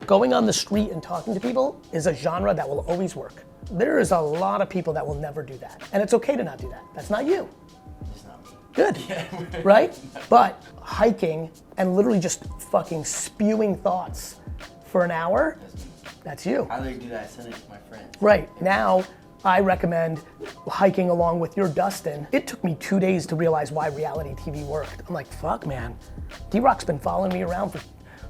going on the street and talking to people is a genre that will always work. There is a lot of people that will never do that. And it's okay to not do that. That's not you. It's not me. Good, right? But hiking and literally just fucking spewing thoughts for an hour, that's you. I literally do that. I send it to my friends. Right, now I recommend hiking along with your Dustin. It took me 2 days to realize why reality TV worked. I'm like, fuck man, D-Rock's been following me around for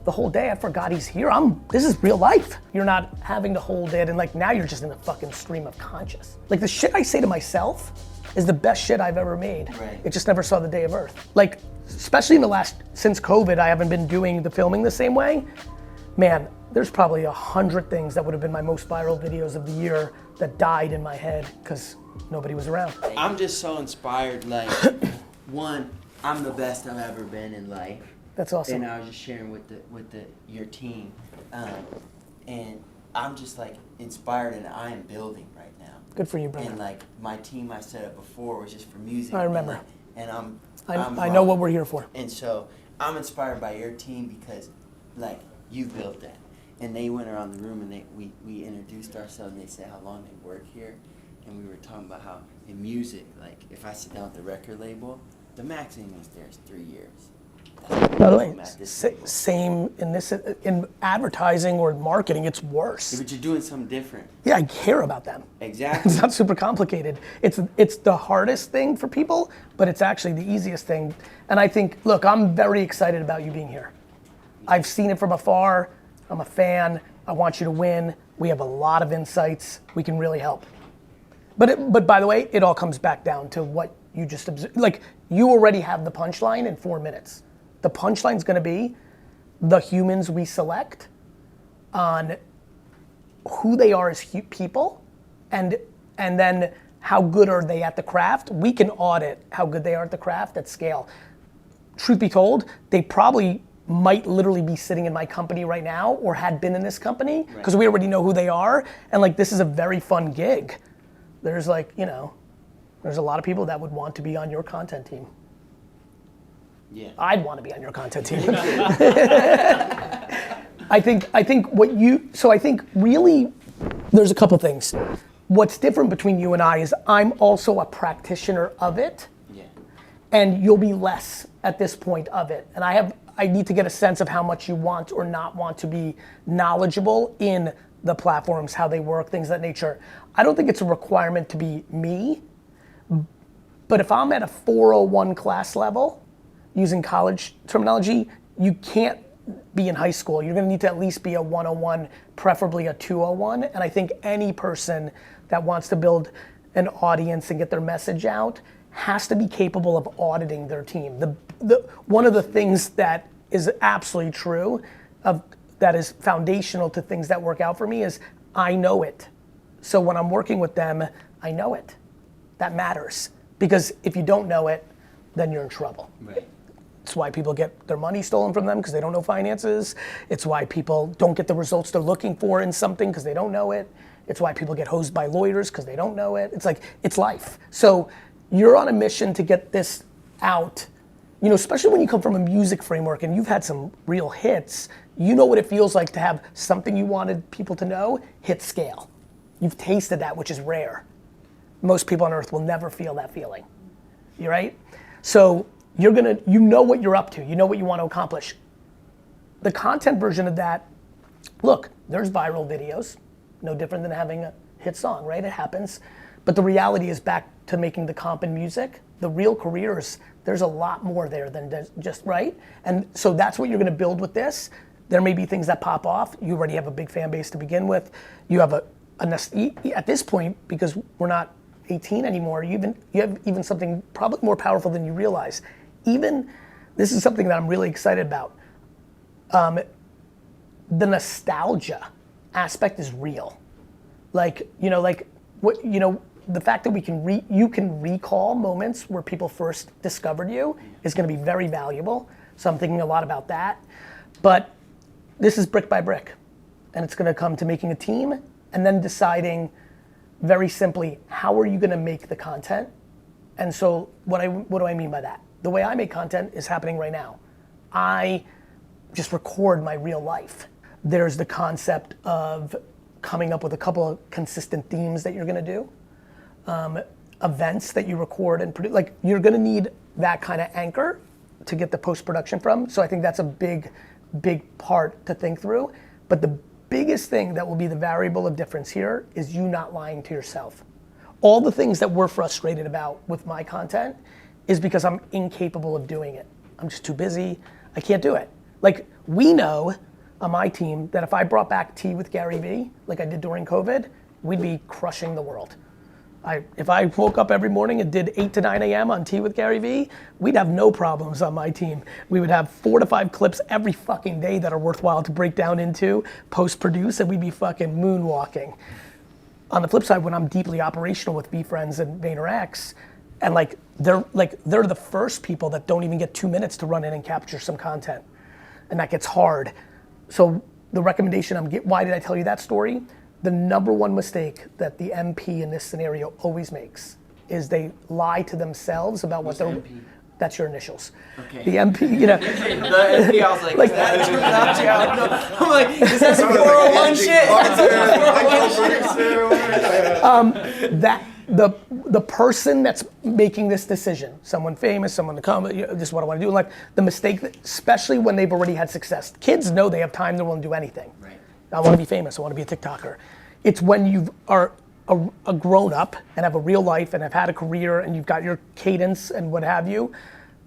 the whole day. I forgot he's here. This is real life. You're not having to hold it and like now you're just in a fucking stream of conscious. Like the shit I say to myself is the best shit I've ever made. Right. It just never saw the day of Earth. Like, especially in since COVID, I haven't been doing the filming the same way. Man, there's probably 100 things that would have been my most viral videos of the year that died in my head because nobody was around. I'm just so inspired, like, one, I'm the best I've ever been in life. That's awesome. And I was just sharing with your team, and I'm just like inspired, and I am building right now. Good for you, brother. And like my team I set up before was just for music. I remember. And I know what we're here for. And so I'm inspired by your team because like you built that. And they went around the room and we introduced ourselves and they said how long they work here. And we were talking about how in music, like if I sit down at the record label, the maximum is there is 3 years. By the way, same in advertising or marketing, it's worse. Yeah, but you're doing something different. Yeah, I care about them. Exactly. It's not super complicated. It's the hardest thing for people, but it's actually the easiest thing. And I think, look, I'm very excited about you being here. I've seen it from afar. I'm a fan. I want you to win. We have a lot of insights. We can really help. But by the way, it all comes back down to what you just observed. Like, you already have the punchline in 4 minutes. The punchline's gonna be the humans we select on who they are as people and then how good are they at the craft. We can audit how good they are at the craft at scale. Truth be told, they probably might literally be sitting in my company right now or had been in this company because we already know who they are. And like, this is a very fun gig. There's like, you know, there's a lot of people that would want to be on your content team. Yeah. I'd want to be on your content team. I think really there's a couple things. What's different between you and I is I'm also a practitioner of it. Yeah. And you'll be less at this point of it. And I need to get a sense of how much you want or not want to be knowledgeable in the platforms, how they work, things of that nature. I don't think it's a requirement to be me, but if I'm at a 401 class level, using college terminology, you can't be in high school. You're gonna need to at least be a 101, preferably a 201. And I think any person that wants to build an audience and get their message out has to be capable of auditing their team. One of the things that is absolutely true, that is foundational to things that work out for me is I know it. So when I'm working with them, I know it. That matters. Because if you don't know it, then you're in trouble. Right. It's why people get their money stolen from them because they don't know finances. It's why people don't get the results they're looking for in something because they don't know it. It's why people get hosed by lawyers because they don't know it. It's like, it's life. So you're on a mission to get this out, you know, especially when you come from a music framework and you've had some real hits, you know what it feels like to have something you wanted people to know hit scale. You've tasted that, which is rare. Most people on earth will never feel that feeling. You right? So you know what you're up to, you know what you want to accomplish. The content version of that, look, there's viral videos, no different than having a hit song, right? It happens. But the reality is back to making the comp in music, the real careers, there's a lot more there than just, right? And so that's what you're gonna build with this. There may be things that pop off. You already have a big fan base to begin with. You have at this point, because we're not 18 anymore, you have even something probably more powerful than you realize. This is something that I'm really excited about. The nostalgia aspect is real. Like, you know, the fact that you can recall moments where people first discovered you is gonna be very valuable. So I'm thinking a lot about that. But this is brick by brick. And it's gonna come to making a team and then deciding very simply, how are you gonna make the content? And so what do I mean by that? The way I make content is happening right now. I just record my real life. There's the concept of coming up with a couple of consistent themes that you're gonna do. Events that you record and produce, like you're gonna need that kind of anchor to get the post-production from. So I think that's a big part to think through. But the biggest thing that will be the variable of difference here is you not lying to yourself. All the things that we're frustrated about with my content is because I'm incapable of doing it. I'm just too busy, I can't do it. Like we know on my team that if I brought back Tea with GaryVee, like I did during COVID, we'd be crushing the world. If I woke up every morning and did 8 to 9 a.m. on Tea with GaryVee, we'd have no problems on my team. We would have 4 to 5 clips every fucking day that are worthwhile to break down into, post-produce, and we'd be fucking moonwalking. On the flip side, when I'm deeply operational with VeeFriends and VaynerX, and they're the first people that don't even get 2 minutes to run in and capture some content, and that gets hard. So the recommendation why did I tell you that story? The number one mistake that the MP in this scenario always makes is they lie to themselves about what they're. MP? That's your initials. Okay. The MP, you know. The MP, I was like, that turns out to you. I'm like, is that some 401 shit? The person that's making this decision, someone famous, someone to come, this is what I want to do. Like the mistake, especially when they've already had success. Kids know they have time, they're willing to do anything. Right. I want to be famous, I want to be a TikToker. It's when you are a grown up and have a real life and have had a career and you've got your cadence and what have you,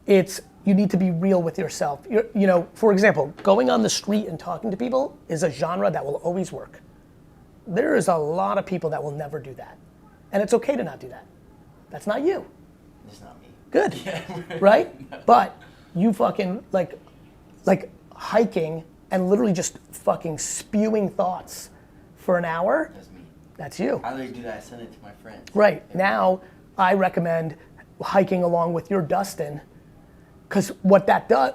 you need to be real with yourself. You know, for example, going on the street and talking to people is a genre that will always work. There is a lot of people that will never do that. And it's okay to not do that. That's not you. It's not me. Good, right? But you fucking like hiking and literally just fucking spewing thoughts for an hour. That's me. That's you. I literally do that, I send it to my friends. Right, now I recommend hiking along with your Dustin, because what that does,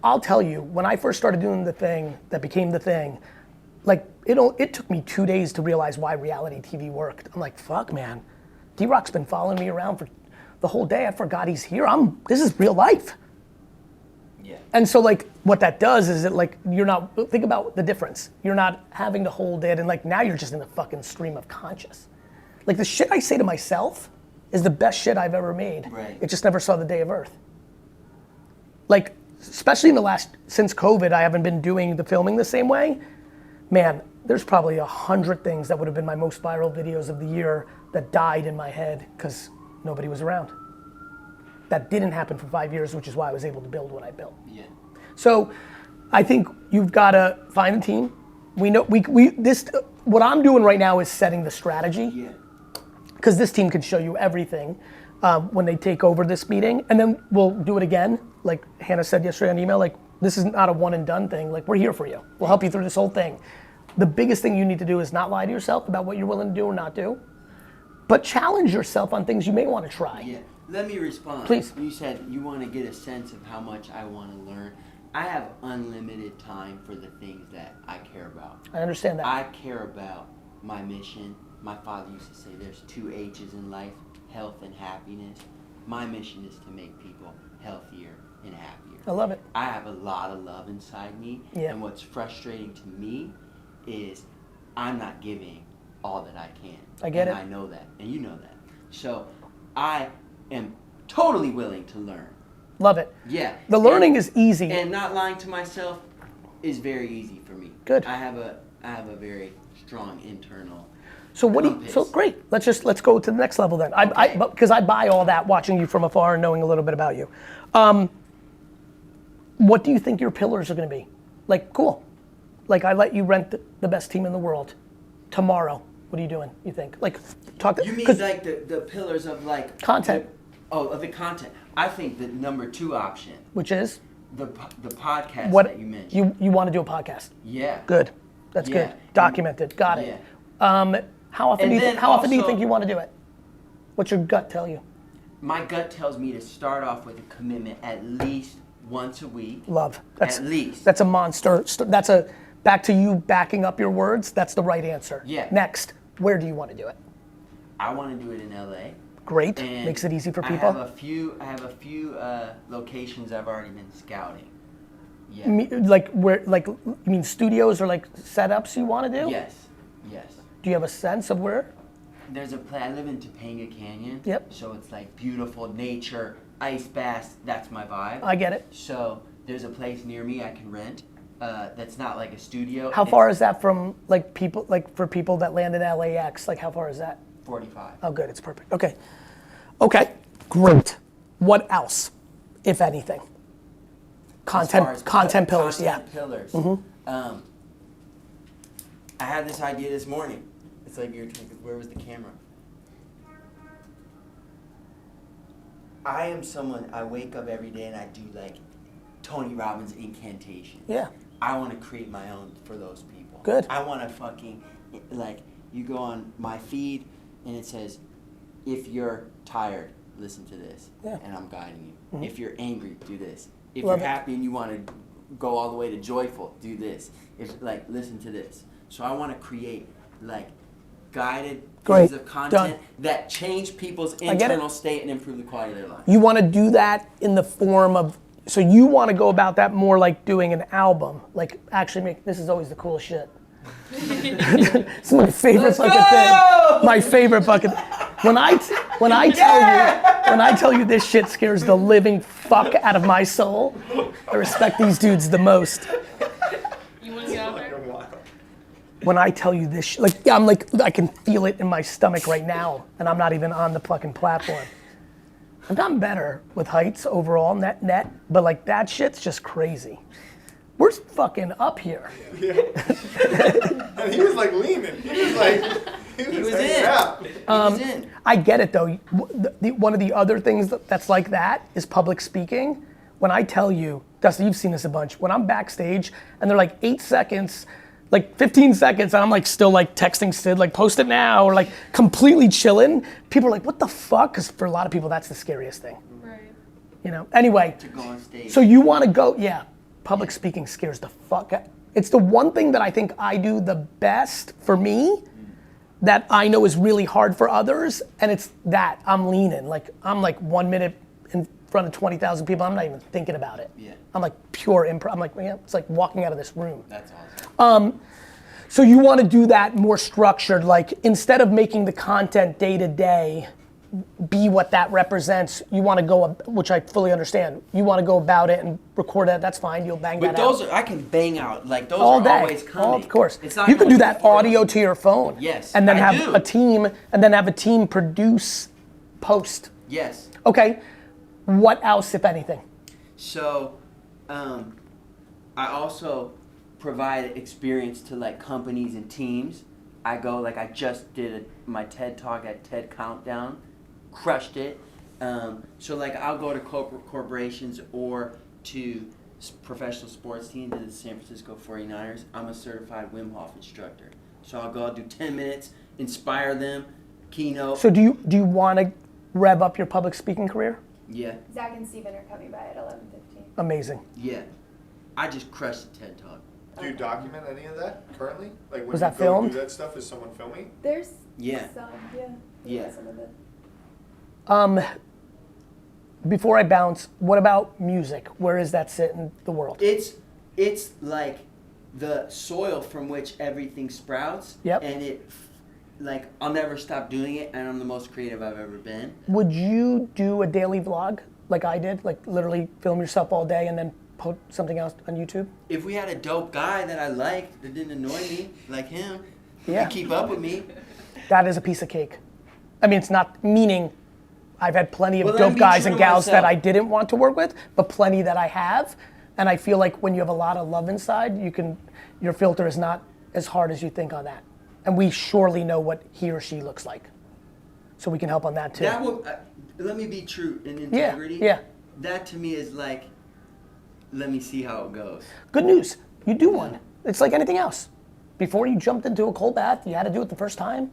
I'll tell you, when I first started doing the thing that became the thing, like it took me 2 days to realize why reality TV worked. I'm like, fuck man, D-Rock's been following me around for the whole day, I forgot he's here, this is real life. Yeah. And so like what that does is you're not, think about the difference. You're not having to hold it and now you're just in a fucking stream of conscious. Like the shit I say to myself is the best shit I've ever made. Right. It just never saw the day of Earth. Like, especially since COVID, I haven't been doing the filming the same way. Man, there's probably 100 things that would have been my most viral videos of the year that died in my head because nobody was around. That didn't happen for 5 years, which is why I was able to build what I built. Yeah. So I think you've got to find the team. We know what I'm doing right now is setting the strategy. Yeah. Because this team can show you everything when they take over this meeting, and then we'll do it again. Like Hannah said yesterday on email, this is not a one and done thing. We're here for you. We'll help you through this whole thing. The biggest thing you need to do is not lie to yourself about what you're willing to do or not do, but challenge yourself on things you may want to try. Yeah. Let me respond. Please. You said you want to get a sense of how much I want to learn. I have unlimited time for the things that I care about. I understand that. I care about my mission. My father used to say there's 2 H's in life, health and happiness. My mission is to make people healthier and happier. I love it. I have a lot of love inside me. Yeah. And what's frustrating to me is I'm not giving all that I can. I get it. And I know that, and you know that. So I am totally willing to learn. Love it. Yeah. The learning is easy. And not lying to myself is very easy for me. Good. I have a very strong internal So great. Let's go to the next level then. Because I buy all that watching you from afar and knowing a little bit about you. What do you think your pillars are going to be? Cool. I let you rent the best team in the world. Tomorrow, what are you doing? You think? You mean the pillars of content? Of the content. I think the number 2 option. Which is? The podcast that you mentioned. You want to do a podcast? Yeah. Good. That's good. Documented. Got it. Yeah. How often do you think you want to do it? What's your gut tell you? My gut tells me to start off with a commitment at least once a week. Love. At least. That's a monster. Back to you backing up your words. That's the right answer. Yeah. Next, where do you want to do it? I want to do it in LA. Great. Makes it easy for people. I have a few locations I've already been scouting. Yeah. Like where, like, you mean studios or like setups you want to do? Yes. Yes. Do you have a sense of where? There's a place, I live in Topanga Canyon. Yep. So it's like beautiful nature, ice baths, that's my vibe. I get it. So there's a place near me I can rent that's not like a studio. How far is that from like people, like for people that land in LAX, like how far is that? 45. Oh good, it's perfect, okay. Okay, great. What else, if anything? Content pillars, yeah. Pillars. I had this idea this morning. It's like you're thinking, where was the camera? I am someone, I wake up every day and I do like Tony Robbins incantation. Yeah. I want to create my own for those people. Good. I want to fucking, like, you go on my feed and it says, if you're tired, listen to this. Yeah. And I'm guiding you. If you're angry, do this. If Love you're it. happy and you want to go all the way to joyful, do this. If, like, listen to this. So I want to create, like, guided Great. pieces of content Done. that change people's get it. internal state and improve the quality of their life. You want to do that in the form of, so you want to go about that more like doing an album, like actually make, this is always the coolest shit. It's my favorite fucking thing. My favorite fucking, when I tell you this shit scares the living fuck out of my soul, I respect these dudes the most. You want to get out there? When I tell you this, like, yeah, I'm like, I can feel it in my stomach right now, and I'm not even on the fucking platform. I've gotten better with heights overall, net, but like that shit's just crazy. We're fucking up here. Yeah. And he was like leaning. He was like, he was hanging in. out. He was in. I get it though. One of the other things that's like that is public speaking. When I tell you, Dusty, you've seen this a bunch. When I'm backstage and they're like 8 seconds, like 15 seconds, and I'm like still like texting Sid, like post it now, or like completely chilling. People are like, what the fuck? Because for a lot of people, that's the scariest thing. Right. You know. Anyway, To go on stage. so you want to go? Yeah. Public speaking scares the fuck out. It's the one thing that I think I do the best for me that I know is really hard for others, and it's that I'm leaning. Like I'm like 1 minute in front of 20,000 people. I'm not even thinking about it. Yeah. I'm like pure improv. I'm like, yeah, it's like walking out of this room. That's awesome. So you want to do that more structured, like instead of making the content day to day be what that represents, you want to go, which I fully understand, you want to go about it and record it, that's fine, you'll bang But that out. those are, I can bang out, like those All are day, always coming. of course. It's not You can going do that before audio those. to your phone. Yes, And then I have do. a team, and then have a team produce, post. Yes. Okay, what else, if anything? So, I also provide experience to like companies and teams. I go, like I just did my TED Talk at TED Countdown, crushed it. So like I'll go to corporations or to professional sports teams, to the San Francisco 49ers. I'm a certified Wim Hof instructor. So I'll go, I'll do 10 minutes, inspire them, keynote. So do you want to rev up your public speaking career? Yeah, Zach and Steven are coming by at 11:15. Amazing. yeah. I just crushed the TED Talk. Do you document any of that currently? Like when Was you that go filmed? do that stuff, is someone filming? There's Yeah. some, yeah. Yeah. Some of it. Before I bounce, what about music? Where does that sit in the world? It's like the soil from which everything sprouts. Yep. And like I'll never stop doing it, and I'm the most creative I've ever been. Would you do a daily vlog like I did? Like literally film yourself all day and then put something else on YouTube? If we had a dope guy that I liked that didn't annoy me like him, Yeah. to keep up with me. That is a piece of cake. I mean, it's not meaning I've had plenty of Well, then dope be guys true and to gals that myself. I didn't want to work with, but plenty that I have. And I feel like when you have a lot of love inside, your filter is not as hard as you think on that. And we surely know what he or she looks like. So we can help on that too. That will let me be true in integrity. Yeah. That to me is like, let me see how it goes. Good news, you do one. It's like anything else. Before you jumped into a cold bath, you had to do it the first time.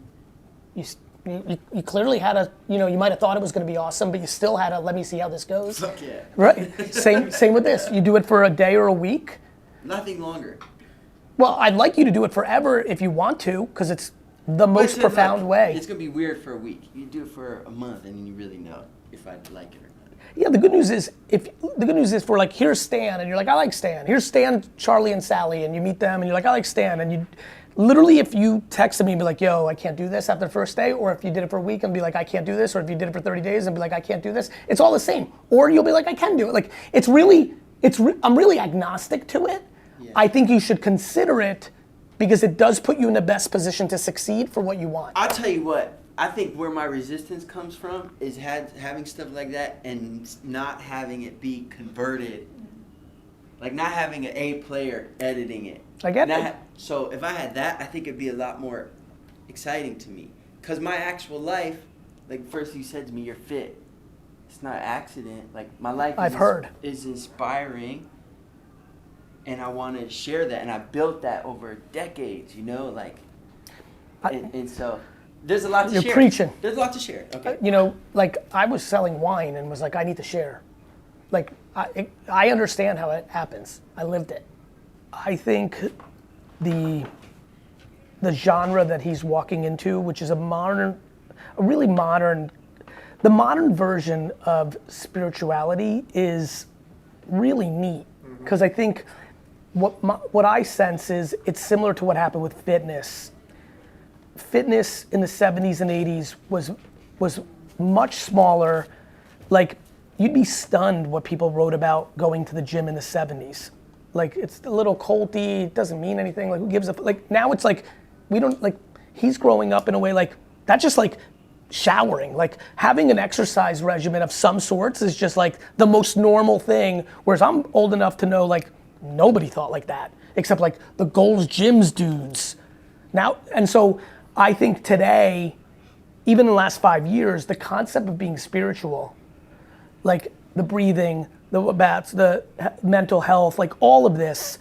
You clearly had you might have thought it was going to be awesome, but you still had a, let me see how this goes. Fuck yeah. Right, same with this. You do it for a day or a week. Nothing longer. Well, I'd like you to do it forever if you want to, because it's the most profound way. It's gonna be weird for a week. You do it for a month, and then you really know if I like it or not. Yeah, the good news is for like, here's Stan, and you're like, I like Stan. Here's Stan, Charlie, and Sally, and you meet them, and you're like, I like Stan, and you, literally, if you texted me and be like, yo, I can't do this after the first day, or if you did it for a week and be like, I can't do this, or if you did it for 30 days and be like, I can't do this, it's all the same. Or you'll be like, I can do it. Like, I'm really agnostic to it. Yeah. I think you should consider it because it does put you in the best position to succeed for what you want. I'll tell you what, I think where my resistance comes from is having stuff like that and not having it be converted. Like not having an A player editing it. I get it. So if I had that, I think it'd be a lot more exciting to me. Because my actual life, like first you said to me, you're fit. It's not an accident. Like my life is inspiring. And I want to share that. And I built that over decades, you know? Like, and so there's a lot to share. You're preaching. There's a lot to share. Okay. You know, like I was selling wine and was like, I need to share. Like, I understand how it happens. I lived it. I think the genre that he's walking into, which is the modern version of spirituality is really neat. Because I think what I sense is it's similar to what happened with fitness. Fitness in the 70s and 80s was much smaller. Like, you'd be stunned what people wrote about going to the gym in the 70s. Like, it's a little culty, it doesn't mean anything. Like, who gives a, like, now it's like, we don't, like, he's growing up in a way like, that's just like showering. Like, having an exercise regimen of some sorts is just like the most normal thing. Whereas I'm old enough to know, like, nobody thought like that, except like the Gold's Gyms dudes. Now, and so I think today, even in the last 5 years, the concept of being spiritual, like the breathing, the bats, the mental health, like all of this,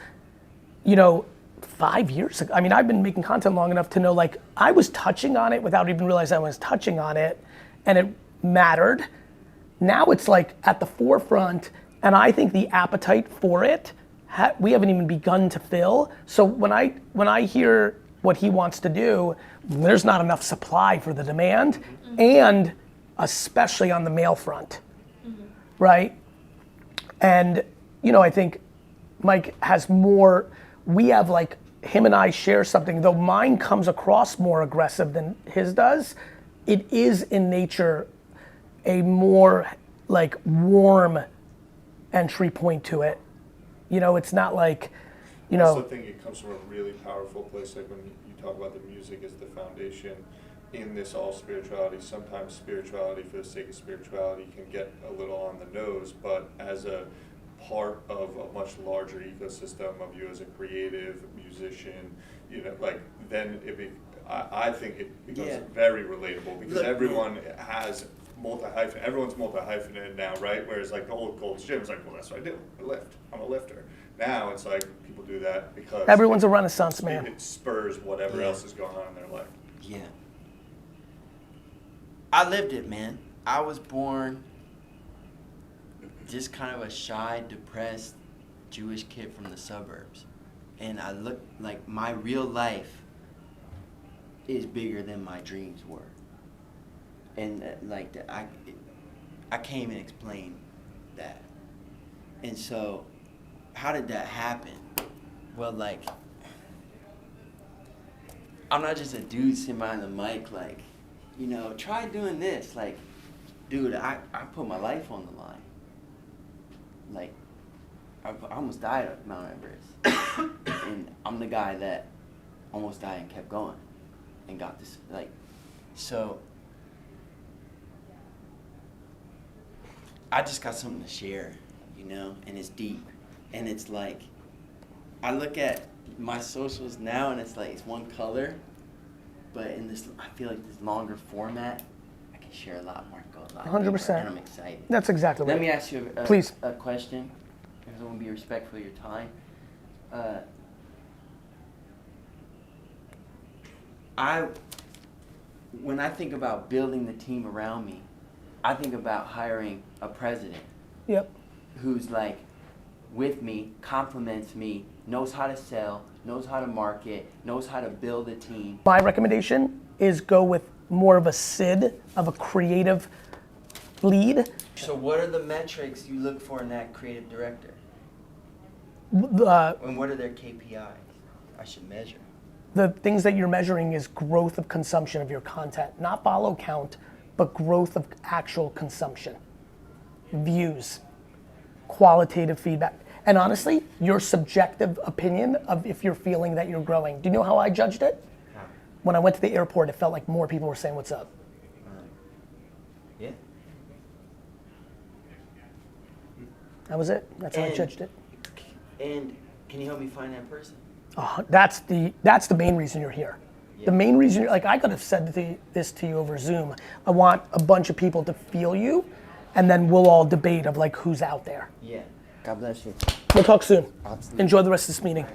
you know, 5 years ago, I mean, I've been making content long enough to know, like, I was touching on it without even realizing I was touching on it, and it mattered. Now it's like at the forefront, and I think the appetite for it, we haven't even begun to fill. So when I hear what he wants to do, there's not enough supply for the demand, and especially on the male front, right? And, you know, I think Mike has more, we have like, him and I share something, though mine comes across more aggressive than his does, it is in nature a more like warm entry point to it. You know, it's not like, you know. I also think it comes from a really powerful place, like when you talk about the music as the foundation in this all spirituality. Sometimes spirituality for the sake of spirituality can get a little on the nose, but as a part of a much larger ecosystem of you as a creative musician, you know, like then I think it becomes very relatable because everyone has everyone's multi-hyphenated now, right? Whereas like the old Gold's Gym is like, well, that's what I do. I lift. I'm a lifter. Now it's like people do that because everyone's a Renaissance man. It spurs whatever else is going on in their life. Yeah. I lived it, man. I was born just kind of a shy, depressed Jewish kid from the suburbs. And I look like my real life is bigger than my dreams were. And I can't even explain that. And so, how did that happen? Well, like, I'm not just a dude sitting behind the mic, like, you know, try doing this. Like, dude, I put my life on the line. Like, I almost died at Mount Everest. And I'm the guy that almost died and kept going and got this, like, so I just got something to share, you know, and it's deep. And it's like, I look at my socials now and it's like, it's one color, but in this, I feel like this longer format, I can share a lot more, go a lot 100%. deeper, and I'm excited. That's exactly right. Let me ask you Please. A question, because I want to be respectful of your time. When I think about building the team around me, I think about hiring a president. Yep. Who's like with me, compliments me, knows how to sell, knows how to market, knows how to build a team. My recommendation is go with more of a SID, of a creative lead. So what are the metrics you look for in that creative director? The And what are their KPIs I should measure? things that you're measuring is growth of consumption of your content, not follow count, but growth of actual consumption. Views, qualitative feedback. And honestly, your subjective opinion of if you're feeling that you're growing. Do you know how I judged it? How? When I went to the airport, it felt like more people were saying what's up. Yeah. That was it. That's how I And- judged it. And can you help me find that person? That's the main reason you're here. Yeah. The main reason, like I could have said this to you over Zoom. I want a bunch of people to feel you, and then we'll all debate of like who's out there. Yeah. God bless you. We'll talk soon. Absolutely. Enjoy the rest of this meeting.